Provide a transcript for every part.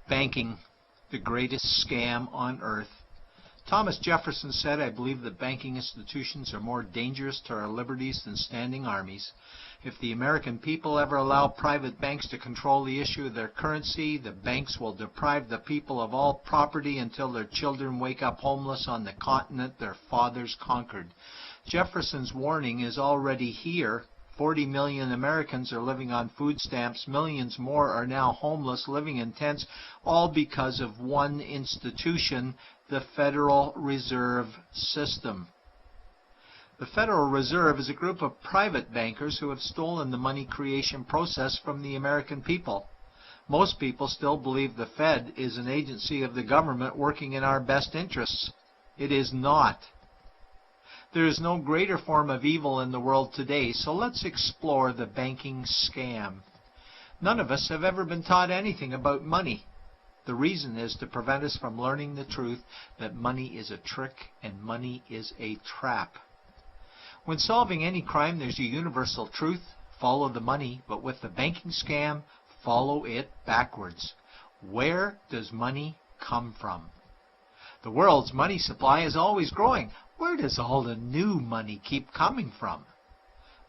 Banking, the greatest scam on earth. Thomas Jefferson said, "I believe that banking institutions are more dangerous to our liberties than standing armies. If the American people ever allow private banks to control the issue of their currency, the banks will deprive the people of all property until their children wake up homeless on the continent their fathers conquered." Jefferson's warning is already here. 40 million Americans are living on food stamps. Millions more are now homeless, living in tents, all because of one institution, the Federal Reserve System. The Federal Reserve is a group of private bankers who have stolen the money creation process from the American people. Most people still believe the Fed is an agency of the government working in our best interests. It is not. There is no greater form of evil in the world today, so let's explore the banking scam. None of us have ever been taught anything about money. The reason is to prevent us from learning the truth that money is a trick and money is a trap. When solving any crime, there's a universal truth: follow the money, but with the banking scam, follow it backwards. Where does money come from? The world's money supply is always growing. Where does all the new money keep coming from?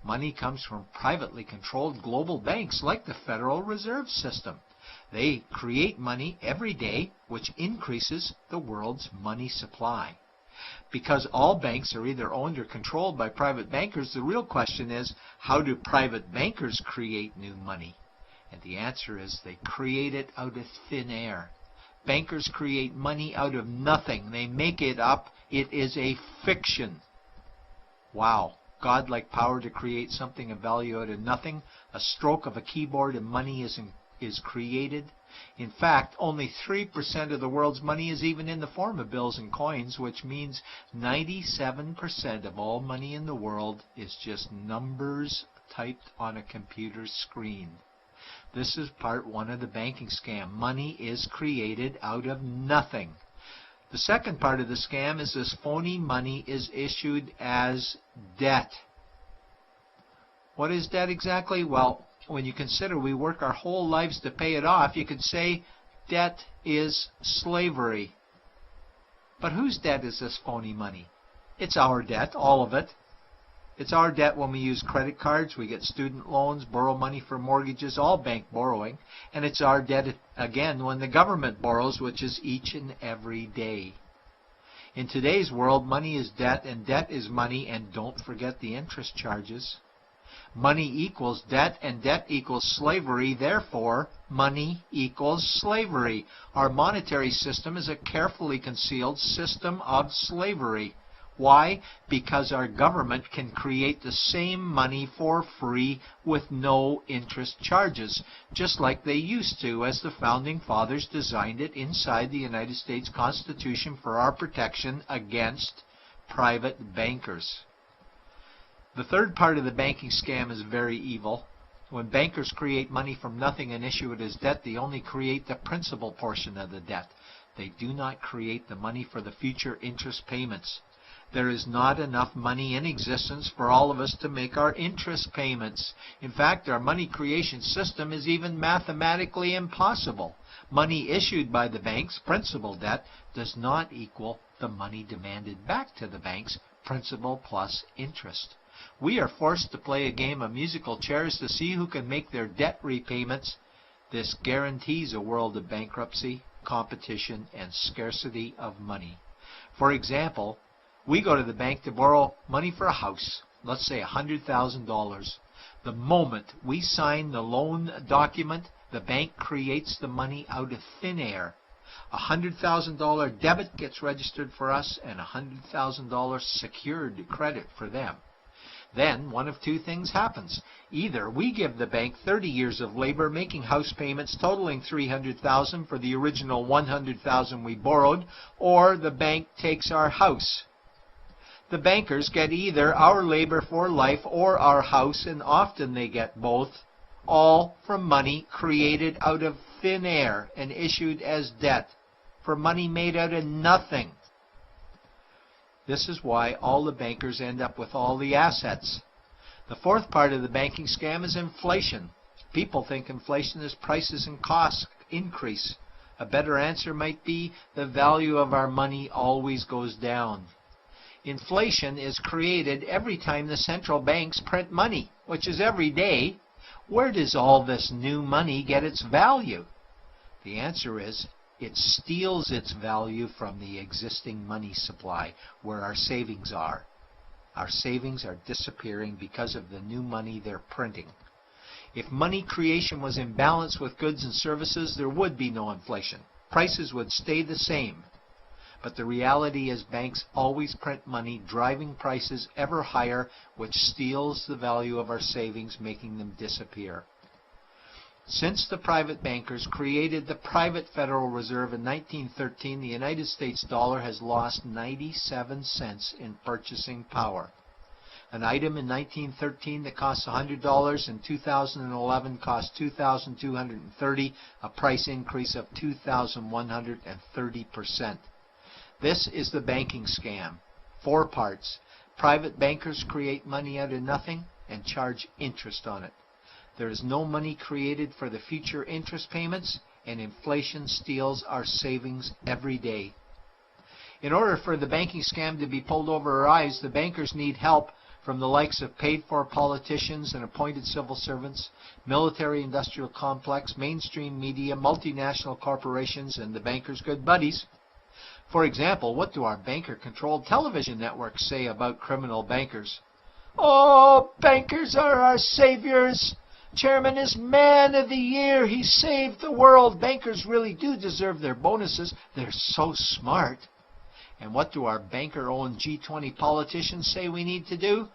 Money comes from privately controlled global banks like the Federal Reserve System. They create money every day, which increases the world's money supply. Because all banks are either owned or controlled by private bankers, the real question is, how do private bankers create new money? And the answer is they create it out of thin air. Bankers create money out of nothing. They make it up. It is a fiction. Wow. Godlike power to create something of value out of nothing. A stroke of a keyboard and money is created. In fact, only 3% of the world's money is even in the form of bills and coins, which means 97% of all money in the world is just numbers typed on a computer screen. This is part one of the banking scam. Money is created out of nothing. The second part of the scam is this phony money is issued as debt. What is debt exactly? Well, when you consider we work our whole lives to pay it off, you could say debt is slavery. But whose debt is this phony money? It's our debt, all of it. It's our debt when we use credit cards, we get student loans, borrow money for mortgages, all bank borrowing. And it's our debt again when the government borrows, which is each and every day. In today's world, money is debt and debt is money, and don't forget the interest charges. Money equals debt and debt equals slavery, therefore money equals slavery. Our monetary system is a carefully concealed system of slavery. Why? Because our government can create the same money for free with no interest charges, just like they used to as the Founding Fathers designed it inside the United States Constitution for our protection against private bankers. The third part of the banking scam is very evil. When bankers create money from nothing and issue it as debt, they only create the principal portion of the debt. They do not create the money for the future interest payments. There is not enough money in existence for all of us to make our interest payments. In fact, our money creation system is even mathematically impossible. Money issued by the banks, principal debt, does not equal the money demanded back to the banks, principal plus interest. We are forced to play a game of musical chairs to see who can make their debt repayments. This guarantees a world of bankruptcy, competition, and scarcity of money. For example, we go to the bank to borrow money for a house, let's say $100,000. The moment we sign the loan document, the bank creates the money out of thin air. A $100,000 debit gets registered for us and a $100,000 secured credit for them. Then one of two things happens. Either we give the bank 30 years of labor making house payments totaling $300,000 for the original $100,000 we borrowed, or the bank takes our house. The bankers get either our labor for life or our house, and often they get both, all from money created out of thin air and issued as debt, for money made out of nothing. This is why all the bankers end up with all the assets. The fourth part of the banking scam is inflation. People think inflation is prices and costs increase. A better answer might be the value of our money always goes down. Inflation is created every time the central banks print money, which is every day. Where does all this new money get its value? The answer is it steals its value from the existing money supply, where our savings are. Our savings are disappearing because of the new money they're printing. If money creation was in balance with goods and services, there would be no inflation. Prices would stay the same. But the reality is banks always print money, driving prices ever higher, which steals the value of our savings, making them disappear. Since the private bankers created the private Federal Reserve in 1913, the United States dollar has lost 97 cents in purchasing power. An item in 1913 that cost $100 in 2011 cost $2,230, a price increase of 2,130%. This is the banking scam. 4 parts. Private bankers create money out of nothing and charge interest on it. There is no money created for the future interest payments, and inflation steals our savings every day. In order for the banking scam to be pulled over our eyes, the bankers need help from the likes of paid-for politicians and appointed civil servants, military-industrial complex, mainstream media, multinational corporations, and the bankers' good buddies. For example, what do our banker-controlled television networks say about criminal bankers? "Oh, bankers are our saviors. Chairman is Man of the Year. He saved the world. Bankers really do deserve their bonuses. They're so smart." And what do our banker-owned G20 politicians say we need to do?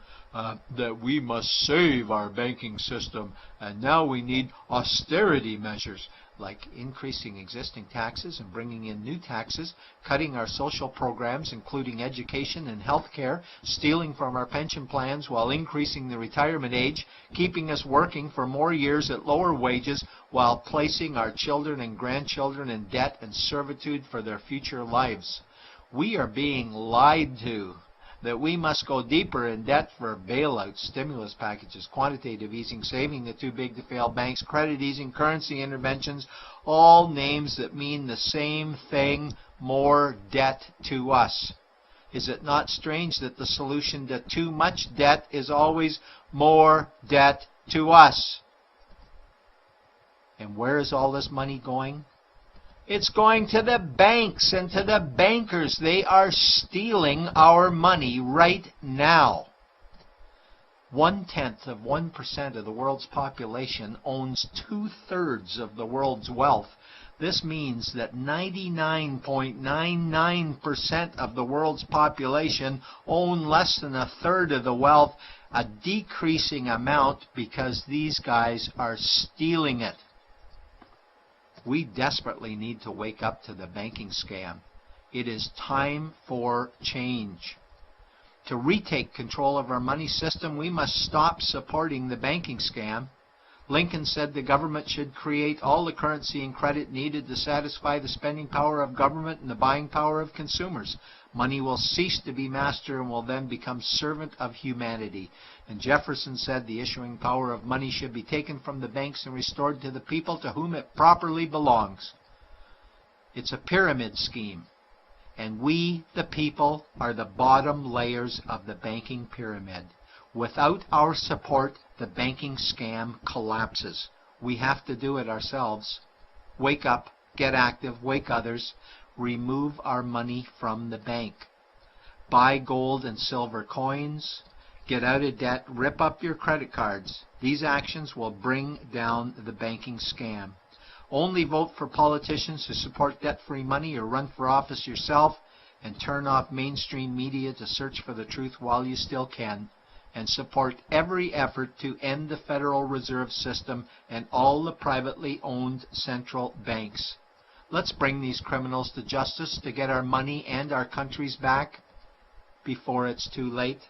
That we must save our banking system, and now we need austerity measures, like increasing existing taxes and bringing in new taxes, cutting our social programs, including education and health care, stealing from our pension plans while increasing the retirement age, keeping us working for more years at lower wages while placing our children and grandchildren in debt and servitude for their future lives. We are being lied to that we must go deeper in debt for bailouts, stimulus packages, quantitative easing, saving the too-big-to-fail banks, credit easing, currency interventions, all names that mean the same thing: more debt to us. Is it not strange that the solution to too much debt is always more debt to us? And where is all this money going? It's going to the banks and to the bankers. They are stealing our money right now. 0.1% of the world's population owns 2/3 of the world's wealth. This means that 99.99% of the world's population own less than 1/3 of the wealth, a decreasing amount because these guys are stealing it. We desperately need to wake up to the banking scam. It is time for change. To retake control of our money system, we must stop supporting the banking scam. Lincoln said the government should create all the currency and credit needed to satisfy the spending power of government and the buying power of consumers. Money will cease to be master and will then become servant of humanity. And Jefferson said the issuing power of money should be taken from the banks and restored to the people to whom it properly belongs. It's a pyramid scheme. And we, the people, are the bottom layers of the banking pyramid. Without our support, the banking scam collapses. We have to do it ourselves. Wake up, get active, wake others. Remove our money from the bank. Buy gold and silver coins. Get out of debt. Rip up your credit cards. These actions will bring down the banking scam. Only vote for politicians who support debt-free money, or run for office yourself, and turn off mainstream media to search for the truth while you still can, and support every effort to end the Federal Reserve System and all the privately owned central banks. Let's bring these criminals to justice to get our money and our countries back before it's too late.